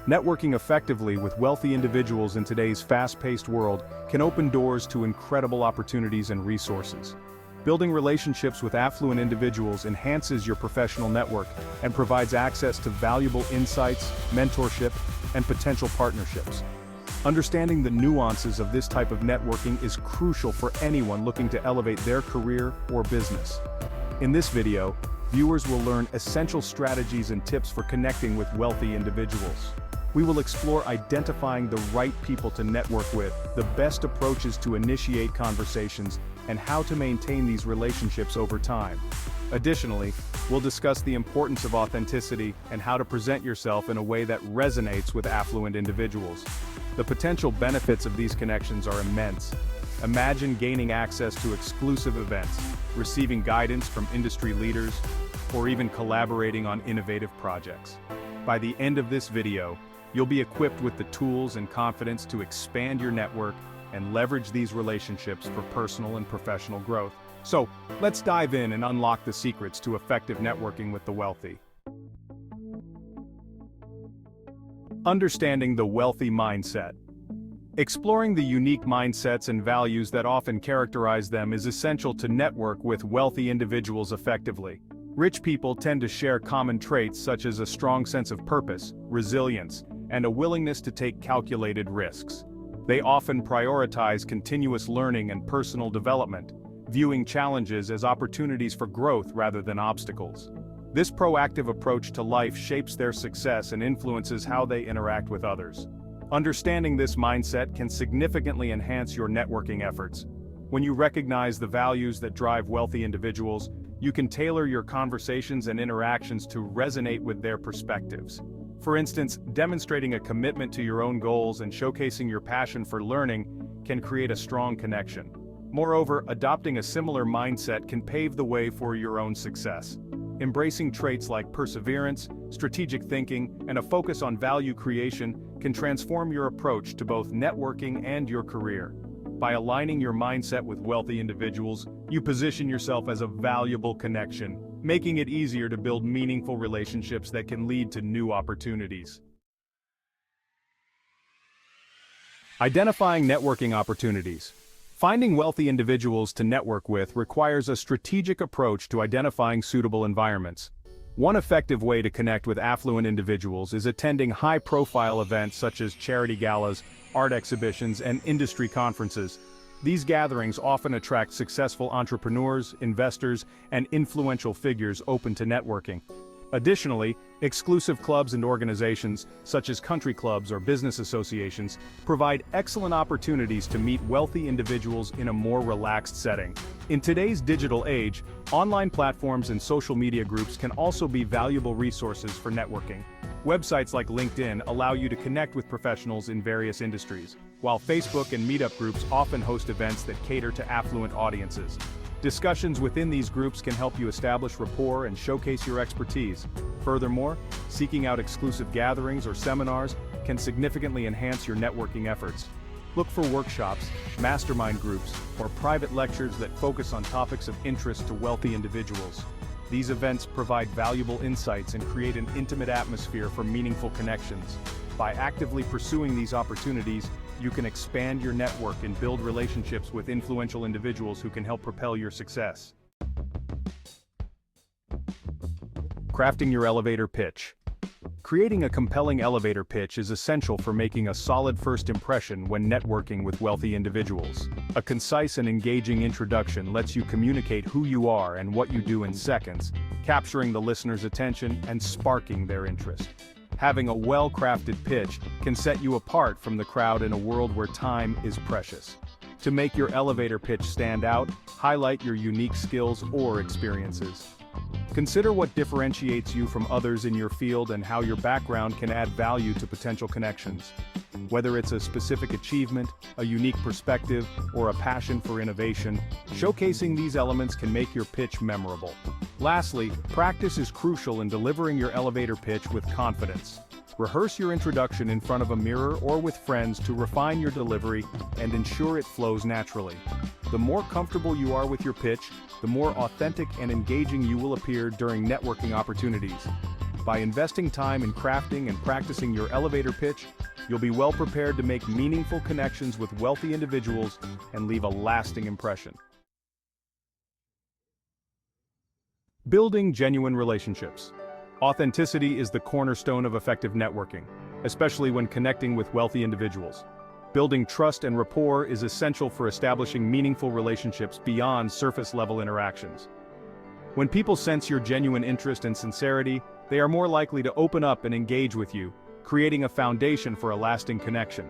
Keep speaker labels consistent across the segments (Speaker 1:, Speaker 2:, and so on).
Speaker 1: Networking effectively with wealthy individuals in today's fast-paced world can open doors to incredible opportunities and resources. Building relationships with affluent individuals enhances your professional network and provides access to valuable insights, mentorship, and potential partnerships. Understanding the nuances of this type of networking is crucial for anyone looking to elevate their career or business. In this video, viewers will learn essential strategies and tips for connecting with wealthy individuals. We will explore identifying the right people to network with, the best approaches to initiate conversations, and how to maintain these relationships over time. Additionally, we'll discuss the importance of authenticity and how to present yourself in a way that resonates with affluent individuals. The potential benefits of these connections are immense. Imagine gaining access to exclusive events, receiving guidance from industry leaders, or even collaborating on innovative projects. By the end of this video, you'll be equipped with the tools and confidence to expand your network and leverage these relationships for personal and professional growth. So, let's dive in and unlock the secrets to effective networking with the wealthy. Understanding the wealthy mindset. Exploring the unique mindsets and values that often characterize them is essential to network with wealthy individuals effectively. Rich people tend to share common traits such as a strong sense of purpose, resilience, and a willingness to take calculated risks. They often prioritize continuous learning and personal development, viewing challenges as opportunities for growth rather than obstacles. This proactive approach to life shapes their success and influences how they interact with others. Understanding this mindset can significantly enhance your networking efforts. When you recognize the values that drive wealthy individuals, you can tailor your conversations and interactions to resonate with their perspectives. For instance, demonstrating a commitment to your own goals and showcasing your passion for learning can create a strong connection. Moreover, adopting a similar mindset can pave the way for your own success. Embracing traits like perseverance, strategic thinking, and a focus on value creation can transform your approach to both networking and your career. By aligning your mindset with wealthy individuals, you position yourself as a valuable connection, making it easier to build meaningful relationships that can lead to new opportunities. Identifying networking opportunities. Finding wealthy individuals to network with requires a strategic approach to identifying suitable environments. One effective way to connect with affluent individuals is attending high-profile events such as charity galas, art exhibitions, and industry conferences. These gatherings often attract successful entrepreneurs, investors, and influential figures open to networking. Additionally, exclusive clubs and organizations, such as country clubs or business associations, provide excellent opportunities to meet wealthy individuals in a more relaxed setting. In today's digital age, online platforms and social media groups can also be valuable resources for networking. Websites like LinkedIn allow you to connect with professionals in various industries, while Facebook and meetup groups often host events that cater to affluent audiences. Discussions within these groups can help you establish rapport and showcase your expertise. Furthermore, seeking out exclusive gatherings or seminars can significantly enhance your networking efforts. Look for workshops, mastermind groups, or private lectures that focus on topics of interest to wealthy individuals. These events provide valuable insights and create an intimate atmosphere for meaningful connections. By actively pursuing these opportunities, you can expand your network and build relationships with influential individuals who can help propel your success. Crafting your elevator pitch. Creating a compelling elevator pitch is essential for making a solid first impression when networking with wealthy individuals. A concise and engaging introduction lets you communicate who you are and what you do in seconds, capturing the listener's attention and sparking their interest. Having a well-crafted pitch can set you apart from the crowd in a world where time is precious. To make your elevator pitch stand out, highlight your unique skills or experiences. Consider what differentiates you from others in your field and how your background can add value to potential connections. Whether it's a specific achievement, a unique perspective, or a passion for innovation, showcasing these elements can make your pitch memorable. Lastly, practice is crucial in delivering your elevator pitch with confidence. Rehearse your introduction in front of a mirror or with friends to refine your delivery and ensure it flows naturally. The more comfortable you are with your pitch, the more authentic and engaging you will appear during networking opportunities. By investing time in crafting and practicing your elevator pitch, you'll be well prepared to make meaningful connections with wealthy individuals and leave a lasting impression. Building genuine relationships. Authenticity is the cornerstone of effective networking, especially when connecting with wealthy individuals. Building trust and rapport is essential for establishing meaningful relationships beyond surface-level interactions. When people sense your genuine interest and sincerity, they are more likely to open up and engage with you, creating a foundation for a lasting connection.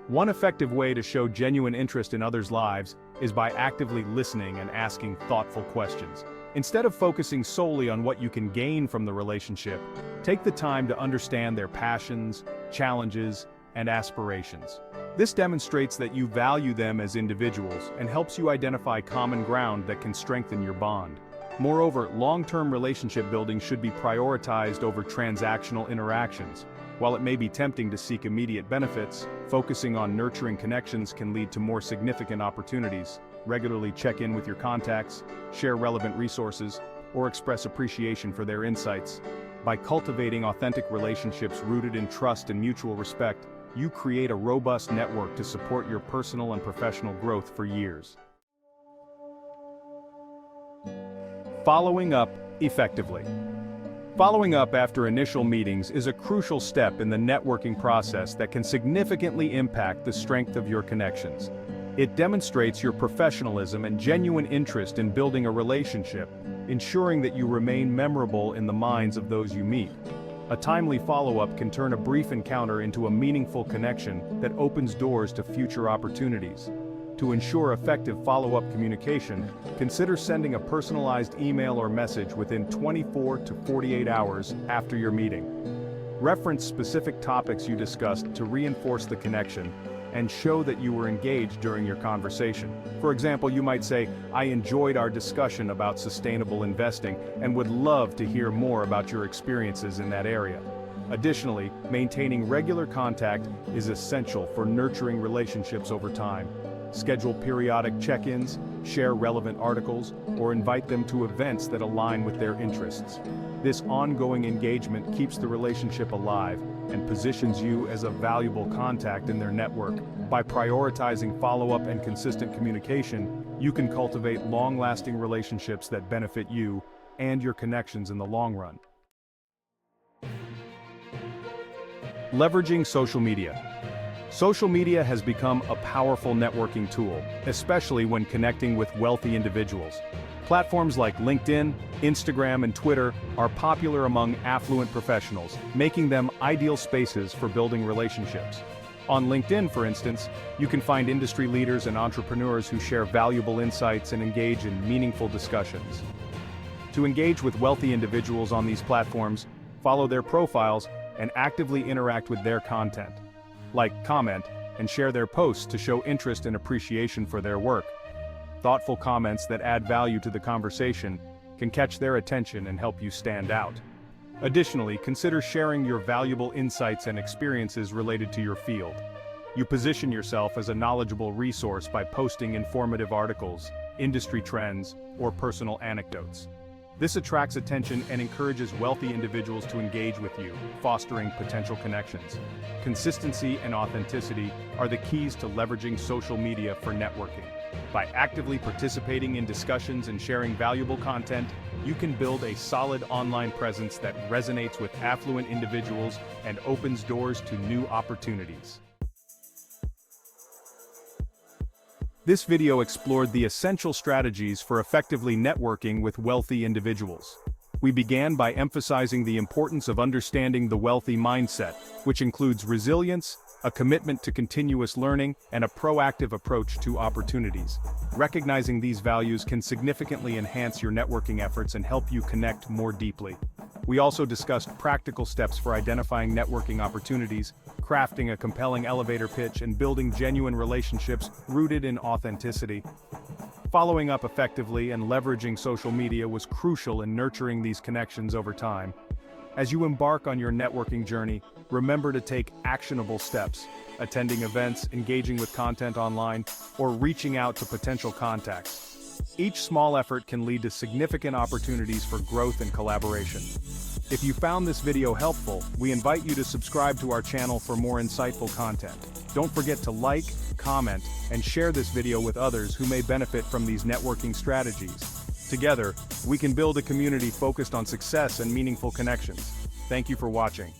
Speaker 1: One effective way to show genuine interest in others' lives is by actively listening and asking thoughtful questions. Instead of focusing solely on what you can gain from the relationship, take the time to understand their passions, challenges, and aspirations. This demonstrates that you value them as individuals and helps you identify common ground that can strengthen your bond. Moreover, long-term relationship building should be prioritized over transactional interactions. While it may be tempting to seek immediate benefits, focusing on nurturing connections can lead to more significant opportunities. Regularly check in with your contacts, share relevant resources, or express appreciation for their insights. By cultivating authentic relationships rooted in trust and mutual respect, you create a robust network to support your personal and professional growth for years. Following up effectively. Following up after initial meetings is a crucial step in the networking process that can significantly impact the strength of your connections. It demonstrates your professionalism and genuine interest in building a relationship, ensuring that you remain memorable in the minds of those you meet. A timely follow-up can turn a brief encounter into a meaningful connection that opens doors to future opportunities. To ensure effective follow-up communication, consider sending a personalized email or message within 24 to 48 hours after your meeting. Reference specific topics you discussed to reinforce the connection and show that you were engaged during your conversation. For example, you might say, "I enjoyed our discussion about sustainable investing and would love to hear more about your experiences in that area." Additionally, maintaining regular contact is essential for nurturing relationships over time. Schedule periodic check-ins, share relevant articles, or invite them to events that align with their interests. This ongoing engagement keeps the relationship alive and positions you as a valuable contact in their network. By prioritizing follow-up and consistent communication, you can cultivate long-lasting relationships that benefit you and your connections in the long run. Leveraging social media. Social media has become a powerful networking tool, especially when connecting with wealthy individuals. Platforms like LinkedIn, Instagram, and Twitter are popular among affluent professionals, making them ideal spaces for building relationships. On LinkedIn, for instance, you can find industry leaders and entrepreneurs who share valuable insights and engage in meaningful discussions. To engage with wealthy individuals on these platforms, follow their profiles and actively interact with their content. Like, comment, and share their posts to show interest and appreciation for their work. Thoughtful comments that add value to the conversation can catch their attention and help you stand out. Additionally, consider sharing your valuable insights and experiences related to your field. You position yourself as a knowledgeable resource by posting informative articles, industry trends, or personal anecdotes. This attracts attention and encourages wealthy individuals to engage with you, fostering potential connections. Consistency and authenticity are the keys to leveraging social media for networking. By actively participating in discussions and sharing valuable content, you can build a solid online presence that resonates with affluent individuals and opens doors to new opportunities. This video explored the essential strategies for effectively networking with wealthy individuals. We began by emphasizing the importance of understanding the wealthy mindset, which includes resilience, a commitment to continuous learning, and a proactive approach to opportunities. Recognizing these values can significantly enhance your networking efforts and help you connect more deeply. We also discussed practical steps for identifying networking opportunities, crafting a compelling elevator pitch, and building genuine relationships rooted in authenticity. Following up effectively and leveraging social media was crucial in nurturing these connections over time. As you embark on your networking journey, remember to take actionable steps, attending events, engaging with content online, or reaching out to potential contacts. Each small effort can lead to significant opportunities for growth and collaboration. If you found this video helpful, we invite you to subscribe to our channel for more insightful content. Don't forget to like, comment, and share this video with others who may benefit from these networking strategies. Together, we can build a community focused on success and meaningful connections. Thank you for watching.